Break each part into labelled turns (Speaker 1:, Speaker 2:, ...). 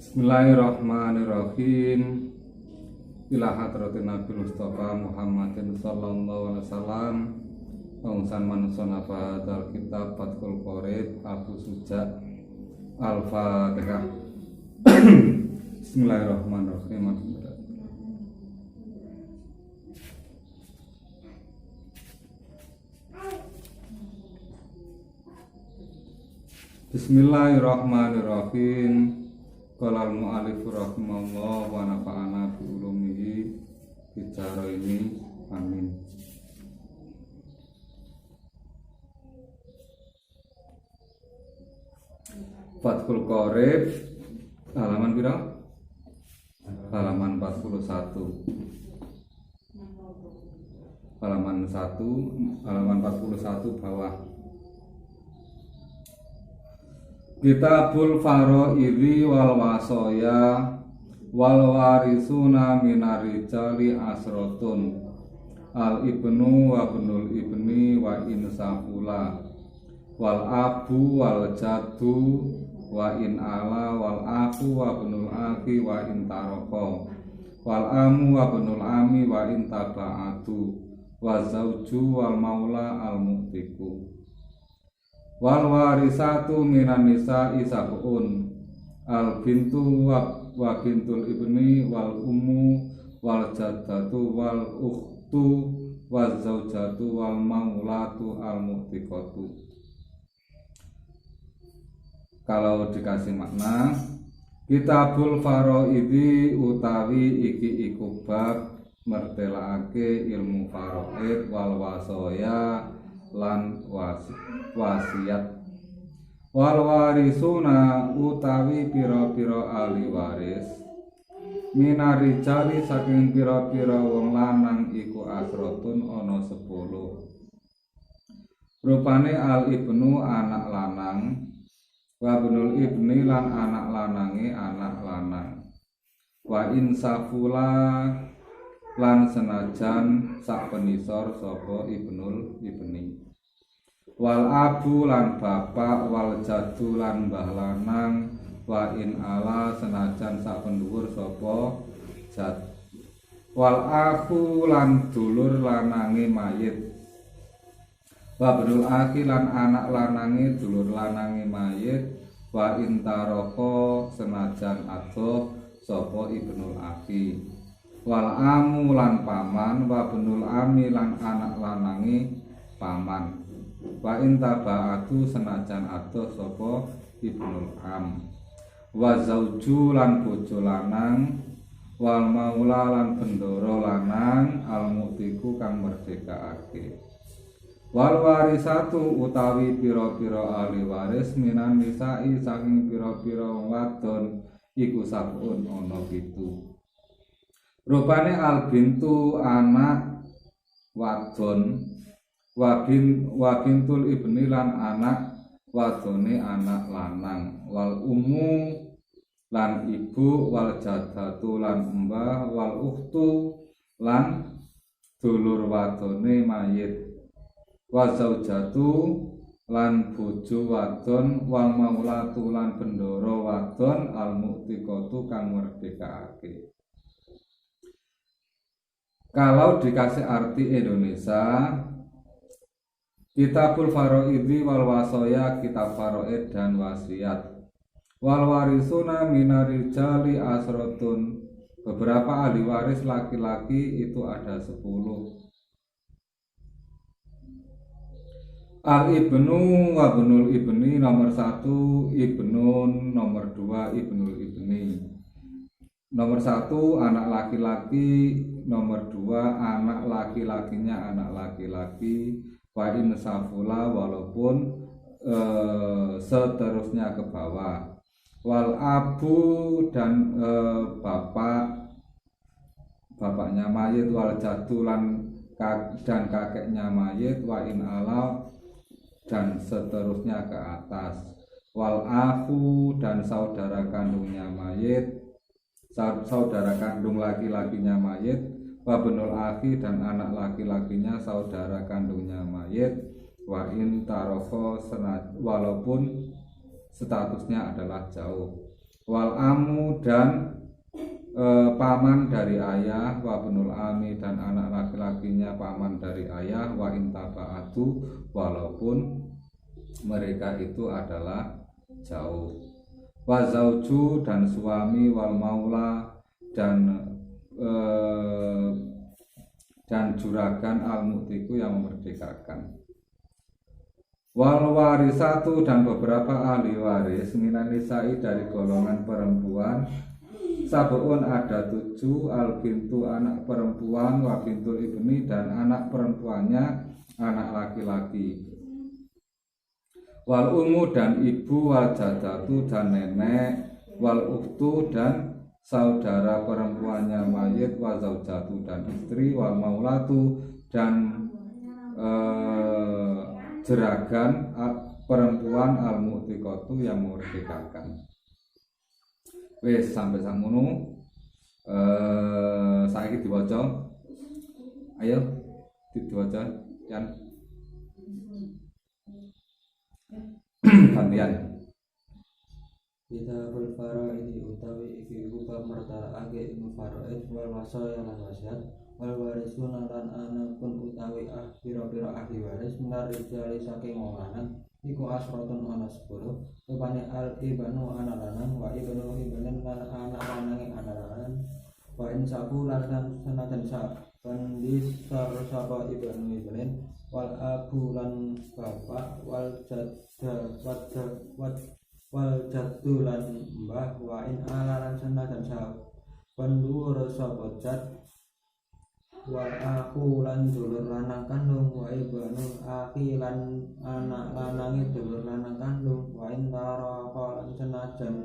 Speaker 1: Bismillahirrahmanirrahim. Ila hadratin Nabi Mustafa Muhammadin sallallahu alaihi wasallam. Wangsan manusia nafadal kitab Fathul Qorib Abu Suja Al-Fatihah. Bismillahirrahmanirrahim. Bismillahirrahmanirrahim. Qala al-mu'allif rahimahullah wa nafa'ana bi ulumihi bicara ini. Amin. Fathul Qorib halaman pira? Halaman 41. Halaman 41 bawah. Kitabul Faraidhi wal Wasoya wal warisuna minarijali asrotun al ibnu wa ibnul ibni wa insafula wal abu wal jaddu wa in ala wal aku wa ibnul aki wa in taroko wal amu wa ibnul ami wa in tabaatu wa zauju wal maula al mu'tiku wal warisatu minan nisa'i sab'un al bintu wa bintul ibni wal ummu wal jaddatu wal ukhtu wal zaujatu wal maulatu al mu'tiqatu. Kalau dikasih makna, Kitabul Faraidhi utawi iki iku bab mertelaake ilmu faraid wal wasoya lan wasiat wal warisuna utawi pira-pira ahli waris minarijali saking pira-pira wong lanang iku asrotun ana 10. Rupane al ibnu anak lanang wa ibnul ibni lan anak lanange anak lanang wa insafula lan senajan sak penisor sapa ibnul ibni wal abu lan bapak wal jaddu lan mbah lanang wa in ala senajan sak pendhuwur sapa jad wal aku lan dulur lanange mayit wa ibnul aki lan anak lanange dulur lanange mayit wa in taroko senajan adoh sapa ibnul aki wal amu lan paman wa benul ami lan anak lanangi paman wa intabaatu senajan adoh sapa ibnul am wa zauju lan bojo lanang wal maula lan bendoro lanang al mutiku kang merdekaake wal warisatu utawi pira-pira ahli waris minan nisa'i saking pira-pira wadon iku sabun ana 7. Rupane al bintu anak wadon wa bintul ibni lan anak wadone anak lanang wal ummu lan ibu wal jaddatu lan mbah wal ukhtu lan dulur wadone mayit wa zaujatu lan bojo wadon wal maulatu lan bendoro wadon al mu'tiqatu kang merdekaake. Kalau dikasih arti Indonesia, Kitabul Faraidhi wal Wasoya, kitab faraid dan wasiat. Wal warisuna minarijali asrotun. Beberapa ahli waris laki-laki itu ada 10. Al ibnu wa ibnul ibni nomor 1, ibnun nomor 2, ibnul ibni. Nomor 1 anak laki-laki, nomor 2 anak laki-lakinya anak laki-laki wa insafula walaupun seterusnya ke bawah wal abu dan bapaknya mayit wal jaddu dan kakeknya mayit wa in ala dan seterusnya ke atas wal akhu dan saudara kandungnya mayit saudara kandung laki-lakinya mayit wa benul aki dan anak laki-lakinya saudara kandungnya mayit wa in tarofo walaupun statusnya adalah jauh. wal amu dan paman dari ayah, wa bunul ami dan anak laki-lakinya paman dari ayah, wa intabaatu walaupun mereka itu adalah jauh, wa zauju dan suami, wal maula dan juragan al mutiku yang memerdekakan, wal warisatu dan beberapa ahli waris minan nisa'i dari golongan perempuan, sabuun ada 7, al bintu anak perempuan, wa bintul ibni dan anak perempuannya anak laki-laki, wal ummu dan ibu, wal jadatu dan nenek, wal ukhtu dan saudara perempuannya mayit, wa zaujatu dan istri, wal maulatu dan jeragan perempuan al mu'tiqatu yang memerdekakan. Wes sampai sakmono. Saiki diwaca. Ayo diwaca kan. Gantian.
Speaker 2: Kitabul faraid utawi iki rupa martaake ilmu faraid wal wasaya lan wasiat, wal warisuna lan anakun utawi pira-pira ahli waris minar rijali saking wong lanang iku asratun ana 10, rupane al ibnu ana lanang, wa ibnu ibnen lan anak lanange ana lanang, wa insafu lan senajan pendis sapa ibnu ibnen, wal abu lan bapak, wal jaddu lan mbah, wa in ala lan senajan pendhuwur sapa jad, wal aku lan dulur lanang kandung, wa ibnul akhi lan anak lanange dulur lanang kandung, wa in taraqa lan senajan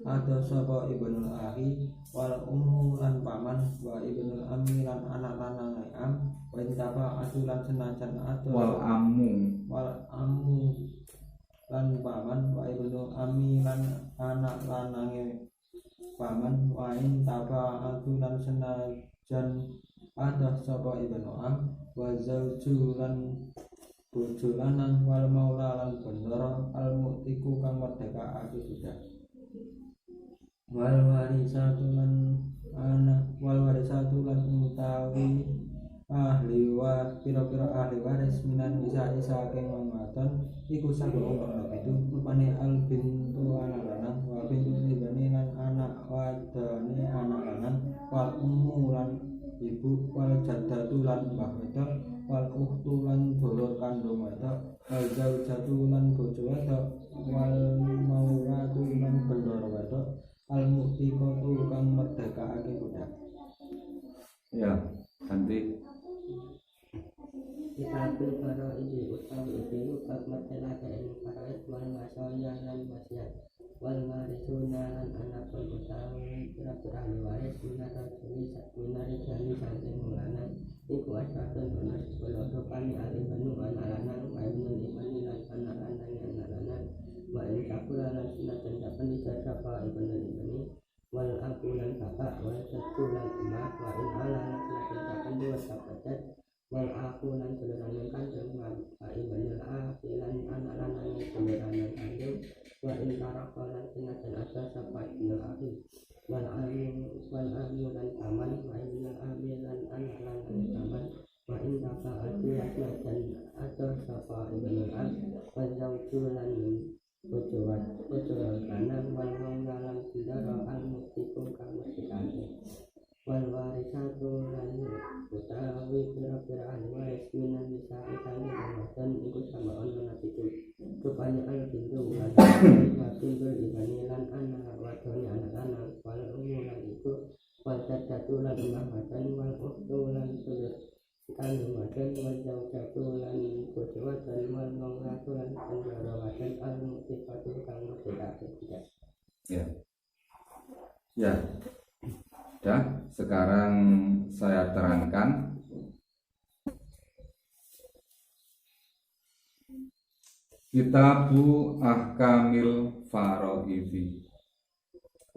Speaker 2: ada sapa ibnul akhi, wal ummu lan paman, wa ibnul ammi lan anak lanange am, wa in taba'atu lan senajan ada
Speaker 1: wal ammu
Speaker 2: lan paman, wa ibnul ammi lan anak lanange paman, wa in taba'atu lan senajan ada sapa ibnu am, wa zauju lan bojo lanang, wal maula lan bendoro al mu'tiku kang merdekake budak, wal warisatu lan utawi ahli pira-pira ahli waris minan nisa saking wong wadon iku sabuh itu rupane al bintu anak lanang, wa bintu ibni lan anak wadone anak lanang, wal ummu lan ibu, wal jaddatu lan mbah wedok, wal ukhtu lan dulur kandung wedok, wal zaujatu lan bojo wedok, wal maulatu lan bendoro wedok, al mu'tiqatu kang merdekake budak.
Speaker 1: Ya, ganti.
Speaker 3: Kitabul faraid utawi iki bab martelake ilmu faraid wal wasaya lan wasiat, wal warisuna lan anakun utawi pira-pira ahli waris minari jali saking lanang iku asratun ana 10, rupane alibanu anak lanang, wa ibnul ibni lan anak lanang, wa in sakula lan senajan dapen sapa ibnul ibni, wal aku lan bapak, wal jaddu lan emak, wa in ala lan senajan dapen dua sapa jad, wal aku lan duluraning kandung, wa ibnul akhi lan anak lanang duluraning kandung, wa in taraka lan senajan ada sapa ibnul akhi, wal amu lan paman, wa ibnul ami lan anak lanang paman, wa in tafa'atu lan senajan ada sapa ibnul am, wa zauju lan bojo lanang, wal maula lan bendoro al mu'tiku kang merdekake, wal warisatu lan utawi pira-pira ahli waris minan nisa saking wadon iku sambaon lan pitu, rupane al bintu lan bintul ibni lan anak wadone anak lanang, wal ummu lan ibu, wal jaddatu lan mbah wadon, wal ukhtu lan dulur kandung wadon, wal zaujatu lan bojo wadon, wal maulatu lan bendoro wadon, al mu'tiqatu kang merdekake budak.
Speaker 1: Ya. Ya, sekarang saya terangkan Kitabu Ahkamil Faraidi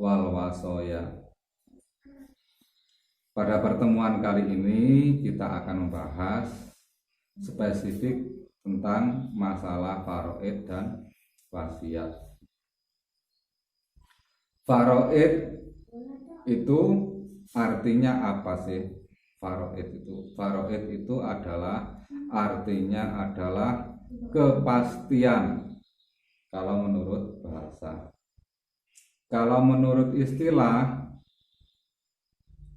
Speaker 1: wal Wasaya. Pada pertemuan kali ini kita akan membahas spesifik tentang masalah faraid dan wasiat. Faraid itu artinya apa sih? Faraid itu adalah artinya adalah kepastian kalau menurut bahasa. Kalau menurut istilah,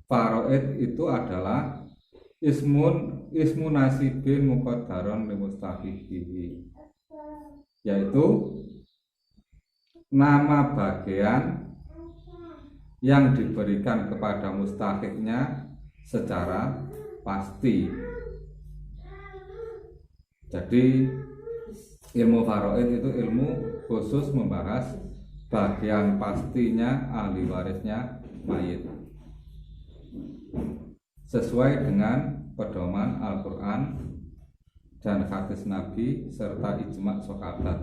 Speaker 1: faraid itu adalah ismu nasibin muqaddaron li mustahiqihi, yaitu nama bagian yang diberikan kepada mustahiknya secara pasti. Jadi ilmu faraid itu ilmu khusus membahas bagian pastinya ahli warisnya mayit, sesuai dengan pedoman Al-Quran dan hadis Nabi serta ijma' sahabat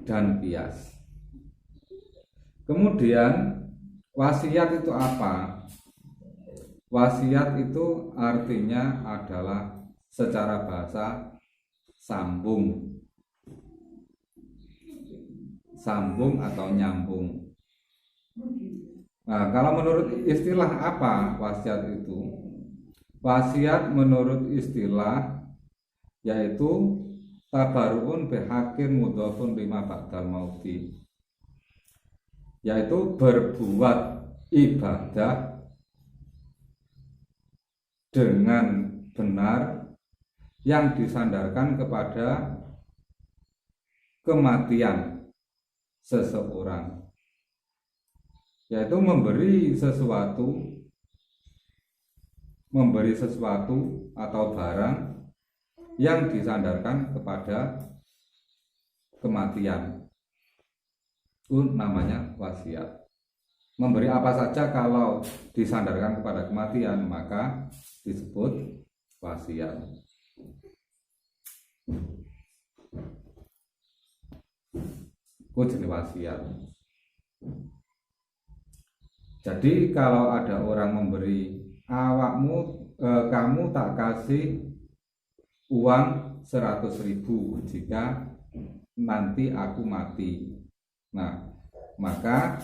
Speaker 1: dan qiyas. Kemudian wasiat itu apa? Wasiat itu artinya adalah secara bahasa sambung atau nyambung. Nah, kalau menurut istilah apa wasiat itu? Wasiat menurut istilah yaitu tabaruun bihakin mudhafun lima ba'dal mauti, yaitu berbuat ibadah dengan benar yang disandarkan kepada kematian seseorang, yaitu memberi sesuatu atau barang yang disandarkan kepada kematian. Itu namanya wasiat. Memberi apa saja kalau disandarkan kepada kematian maka disebut wasiat. Itu jenis wasiat. Jadi kalau ada orang memberi, kamu tak kasih uang 100.000 jika nanti aku mati. Nah, maka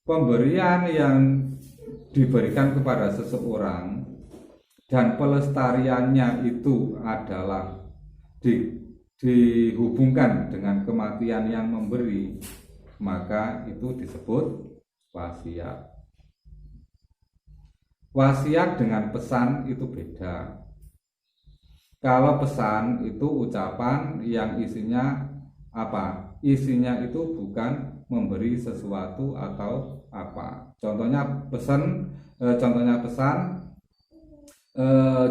Speaker 1: pemberian yang diberikan kepada seseorang dan pelestariannya itu adalah dihubungkan dengan kematian yang memberi, maka itu disebut wasiat. Wasiat dengan pesan itu beda. Kalau pesan itu ucapan yang isinya apa? Isinya itu bukan memberi sesuatu atau apa. Contohnya pesan,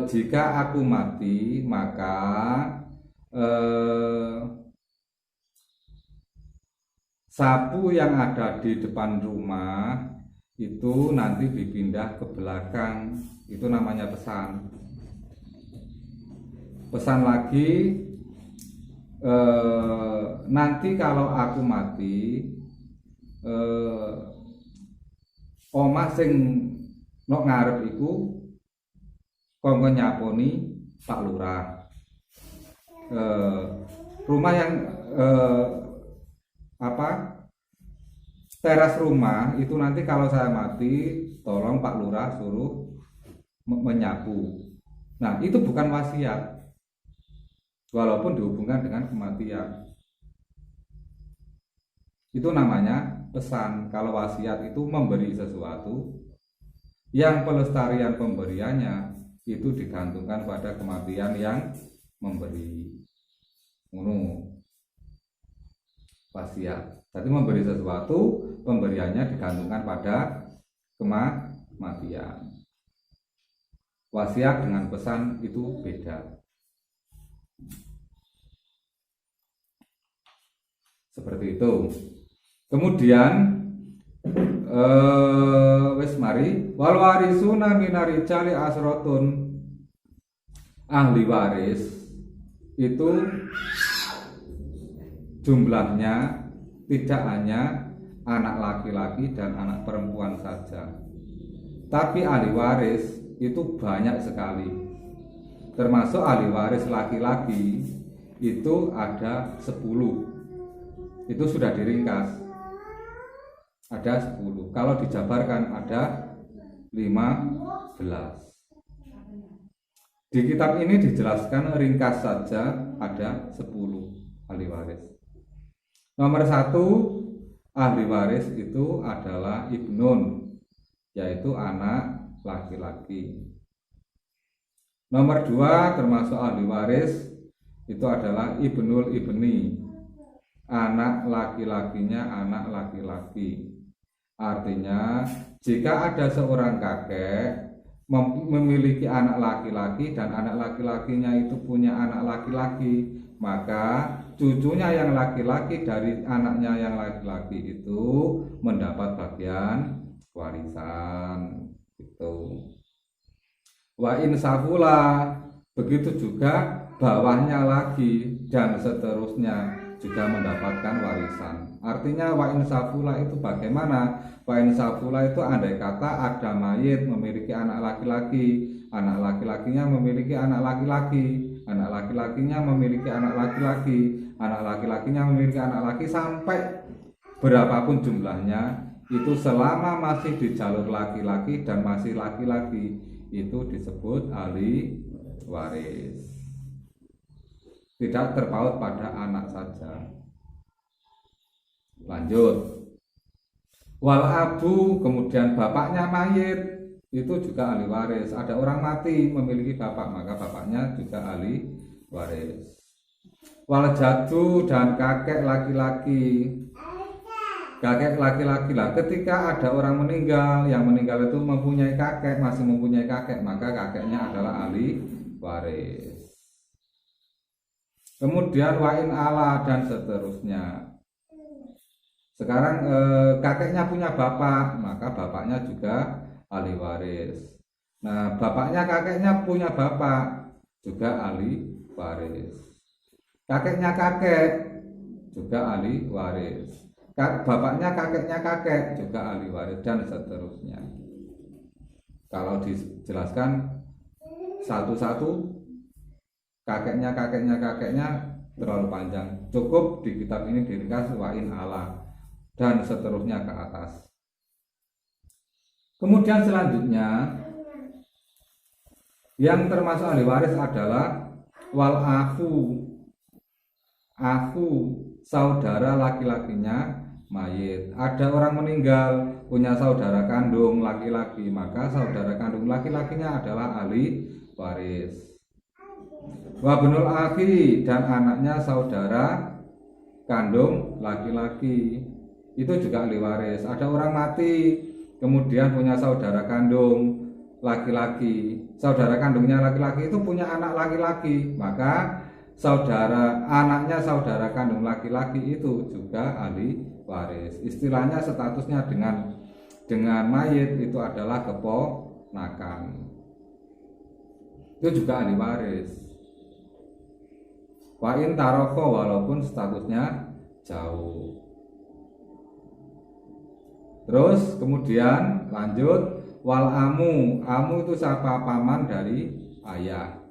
Speaker 1: jika aku mati maka sapu yang ada di depan rumah itu nanti dipindah ke belakang. Itu namanya pesan. Pesan lagi, nanti kalau aku mati, omah sing nok ngarep iku kongkon nyaponi Pak Lurah. Rumah yang teras rumah itu nanti kalau saya mati tolong Pak Lurah suruh menyapu. Nah, itu bukan wasiat walaupun dihubungkan dengan kematian. Itu namanya pesan. Kalau wasiat itu memberi sesuatu yang pelestarian pemberiannya itu digantungkan pada kematian yang memberi. Wasiat. Jadi memberi sesuatu, pemberiannya digantungkan pada kematian. Wasiat dengan pesan itu beda. Seperti itu. Kemudian mari wal warisuna minarijali asrotun. Ahli waris itu jumlahnya tidak hanya anak laki-laki dan anak perempuan saja, tapi ahli waris itu banyak sekali. Termasuk ahli waris laki-laki itu ada 10. itu sudah diringkas, ada 10. Kalau dijabarkan ada 15. Di kitab ini dijelaskan ringkas saja ada 10 ahli waris. Nomor 1 ahli waris itu adalah ibnun, yaitu anak laki-laki. Nomor 2 termasuk ahli waris itu adalah ibnul ibni, anak laki-lakinya anak laki-laki. Artinya jika ada seorang kakek memiliki anak laki-laki dan anak laki-lakinya itu punya anak laki-laki, maka cucunya yang laki-laki dari anaknya yang laki-laki itu mendapat bagian warisan itu. Wa insafula, begitu juga bawahnya lagi dan seterusnya juga mendapatkan warisan. Artinya wa insafula itu bagaimana? Wa insafula itu andai kata ada mayit memiliki anak laki-laki, anak laki-lakinya memiliki anak laki-laki, anak laki-lakinya memiliki anak laki-laki, anak laki-lakinya memiliki anak laki, sampai berapapun jumlahnya, itu selama masih di jalur laki-laki dan masih laki-laki, itu disebut ahli waris. Tidak terpaut pada anak saja. Lanjut. Wal abu, kemudian bapaknya mayit itu juga ahli waris. Ada orang mati memiliki bapak, maka bapaknya juga ahli waris. Wal jadu, dan kakek laki-laki. Kakek laki-laki lah, ketika ada orang meninggal, yang meninggal itu mempunyai kakek, masih mempunyai kakek, maka kakeknya adalah ahli waris. Kemudian wain ala dan seterusnya. Sekarang kakeknya punya bapak, maka bapaknya juga ahli waris. Nah, bapaknya kakeknya punya bapak, juga ahli waris. Kakeknya kakek juga ahli waris. Bapaknya kakeknya kakek juga ahli waris, dan seterusnya. Kalau dijelaskan satu-satu, kakeknya terlalu panjang. Cukup di kitab ini diringkas wain ala dan seterusnya ke atas. Kemudian selanjutnya yang termasuk ahli waris adalah wal aku saudara laki-lakinya mayit. Ada orang meninggal punya saudara kandung laki-laki, maka saudara kandung laki-lakinya adalah ahli waris. Wa bunul akhi, dan anaknya saudara kandung laki-laki itu juga ahli waris. Ada orang mati kemudian punya saudara kandung laki-laki, saudara kandungnya laki-laki itu punya anak laki-laki, maka anaknya saudara kandung laki-laki itu juga ahli waris. Istilahnya statusnya dengan mayit itu adalah keponakan, itu juga ahli waris. Wa in taroko, walaupun statusnya jauh. Terus kemudian lanjut wal amu itu siapa? Paman dari ayah.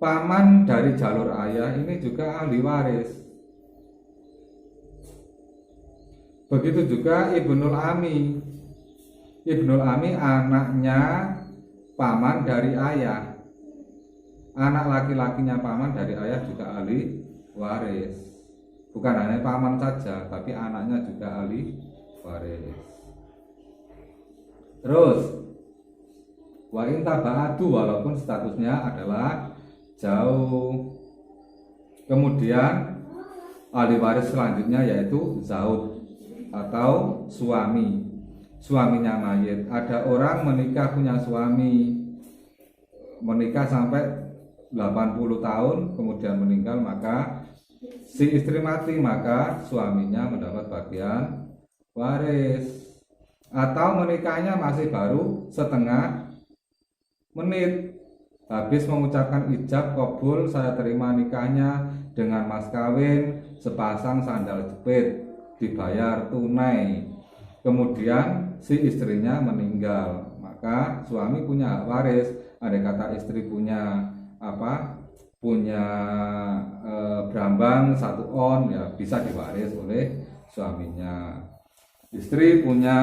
Speaker 1: Paman dari jalur ayah ini juga ahli waris. Begitu juga ibnul ami. Ibnul ami anaknya paman dari ayah. Anak laki-lakinya paman dari ayah juga ahli waris. Bukan hanya paman saja, tapi anaknya juga ahli waris. Terus wa in taba'atu, walaupun statusnya adalah jauh. Kemudian ahli waris selanjutnya yaitu zaud atau suami, suaminya mayit. Ada orang menikah punya suami, menikah sampai 80 tahun kemudian meninggal, maka si istri mati, maka suaminya mendapat bagian waris. Atau menikahnya masih baru setengah menit, habis mengucapkan ijab qabul, saya terima nikahnya dengan mas kawin sepasang sandal jepit, dibayar tunai, kemudian si istrinya meninggal, maka suami punya hak waris. Andai kata istri punya punya Brambang 1 on, ya bisa diwaris oleh suaminya. Istri punya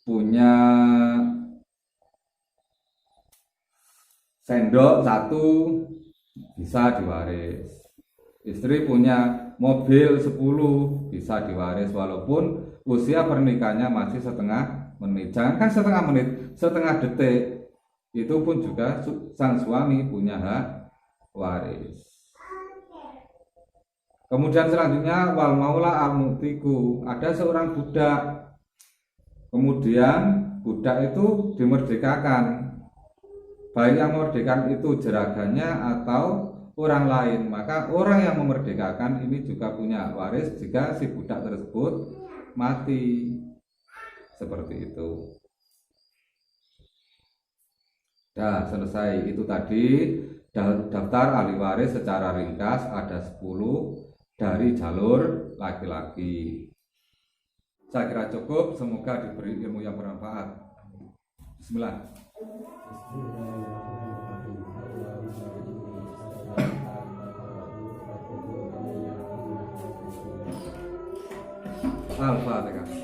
Speaker 1: punya sendok 1 bisa diwaris. Istri punya mobil 10 bisa diwaris walaupun usia pernikahannya masih setengah menit. Jangan kan setengah menit, setengah detik. Itu pun juga sang suami punya hak waris. Kemudian selanjutnya wal maula al mutiku, ada seorang budak. Kemudian budak itu dimerdekakan. Baik yang memerdekakan itu jeragannya atau orang lain, maka orang yang memerdekakan ini juga punya waris jika si budak tersebut mati. Seperti itu. Nah, selesai. Itu tadi daftar ahli waris secara ringkas, ada 10 dari jalur laki-laki. Saya kira cukup, semoga diberi ilmu yang bermanfaat. Bismillah. Al-Fatihah.